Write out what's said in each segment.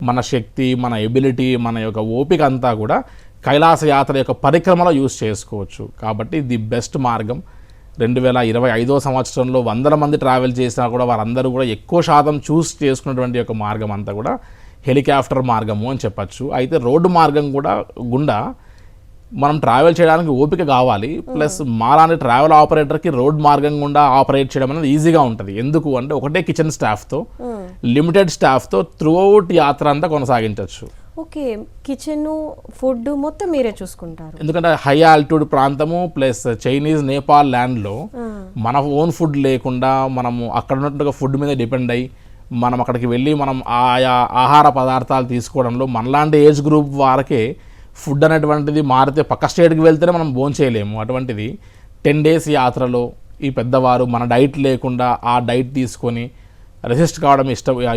మన శక్తి, మన ఎబిలిటీ, మన యొక్క ఓపిక అంతా కూడా కైలాస యాత్ర యొక్క పరిక్రమలో యూజ్ చేసుకోవచ్చు. కాబట్టి ది బెస్ట్ మార్గం. 2025వ సంవత్సరంలో వందల మంది ట్రావెల్ చేసినా కూడా వారందరూ కూడా ఎక్కువ శాతం చూస్ చేసుకున్నటువంటి యొక్క మార్గం అంతా కూడా హెలికాప్టర్ మార్గము అని చెప్పచ్చు. అయితే రోడ్డు మార్గం కూడా గుండా మనం ట్రావెల్ చేయడానికి ఓపిక కావాలి. ప్లస్ మాలాంటి ట్రావెల్ ఆపరేటర్కి రోడ్ మార్గం గుండా ఆపరేట్ చేయడం అనేది ఈజీగా ఉంటుంది. ఎందుకు అంటే ఒకటే కిచెన్ స్టాఫ్తో, లిమిటెడ్ స్టాఫ్తో త్రూఅవుట్ యాత్ర అంతా కొనసాగించవచ్చు. ఓకే, కిచెన్, ఫుడ్ మొత్తం మీరే చూసుకుంటారు. ఎందుకంటే హై ఆల్టిట్యూడ్ ప్రాంతము ప్లస్ చైనీస్, నేపాల్ ల్యాండ్లో మన ఓన్ ఫుడ్ లేకుండా మనము అక్కడ ఉన్నట్టుగా ఫుడ్ మీద డిపెండ్ అయ్యి మనం అక్కడికి వెళ్ళి మనం ఆయా ఆహార పదార్థాలు తీసుకోవడంలో మనలాంటి ఏజ్ గ్రూప్ వారికే ఫుడ్ అనేటువంటిది మారితే పక్క స్టేట్కి వెళ్తేనే మనం భోజనం చేయలేము. అటువంటిది 10 days యాత్రలో ఈ పెద్దవారు మన డైట్ లేకుండా ఆ డైట్ తీసుకొని రెసిస్ట్ కావడం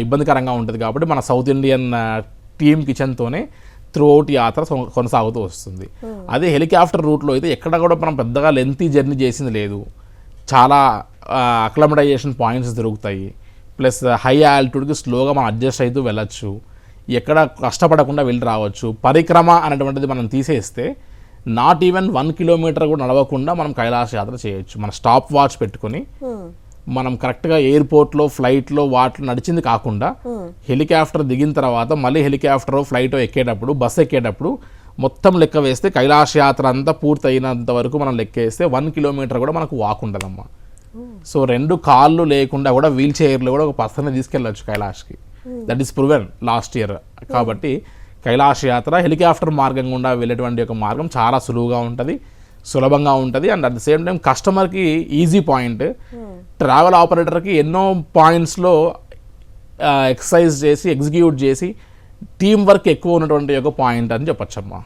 ఇబ్బందికరంగా ఉంటుంది. కాబట్టి మన సౌత్ ఇండియన్ టీమ్ కిచెన్తోనే త్రూఅవుట్ యాత్ర కొనసాగుతూ వస్తుంది. అదే హెలికాప్టర్ రూట్లో అయితే ఎక్కడ కూడా మనం పెద్దగా లెంతీ జర్నీ చేసింది లేదు. చాలా అక్లమటైజేషన్ పాయింట్స్ దొరుకుతాయి. ప్లస్ హై ఆల్టిట్యూడ్కి స్లోగా మనం అడ్జస్ట్ అవుతూ వెళ్ళచ్చు. ఎక్కడ కష్టపడకుండా వెళ్ళి రావచ్చు. పరిక్రమ అనేటువంటిది మనం తీసేస్తే నాట్ ఈవెన్ 1 kilometer కూడా నడవకుండా మనం కైలాస యాత్ర చేయొచ్చు. మన స్టాప్ వాచ్ పెట్టుకొని మనం కరెక్ట్గా ఎయిర్పోర్ట్లో, ఫ్లైట్లో వాటిలో నడిచింది కాకుండా హెలికాప్టర్ దిగిన తర్వాత మళ్ళీ హెలికాప్టర్, ఫ్లైట్ ఎక్కేటప్పుడు, బస్సు ఎక్కేటప్పుడు మొత్తం లెక్క వేస్తే కైలాస యాత్ర అంతా పూర్తయినంత వరకు మనం లెక్కేస్తే 1 kilometer కూడా మనకు వాక్ ఉండదమ్మా. సో 2 కాళ్ళు లేకుండా కూడా వీల్ చైర్లో కూడా ఒక పర్సన్ తీసుకెళ్ళచ్చు కైలాష్కి. That is proven last year. కాబట్టి కైలాస యాత్ర హెలికాప్టర్ మార్గం గుండా వెళ్ళేటువంటి ఒక మార్గం చాలా సులువుగా ఉంటుంది, సులభంగా ఉంటుంది. And at the same time కస్టమర్కి ఈజీ పాయింట్. ట్రావెల్ ఆపరేటర్కి ఎన్నో పాయింట్స్లో ఎక్సర్సైజ్ చేసి, ఎగ్జిక్యూట్ చేసి టీం వర్క్ ఎక్కువ ఉన్నటువంటి ఒక పాయింట్ అని చెప్పచ్చమ్మా.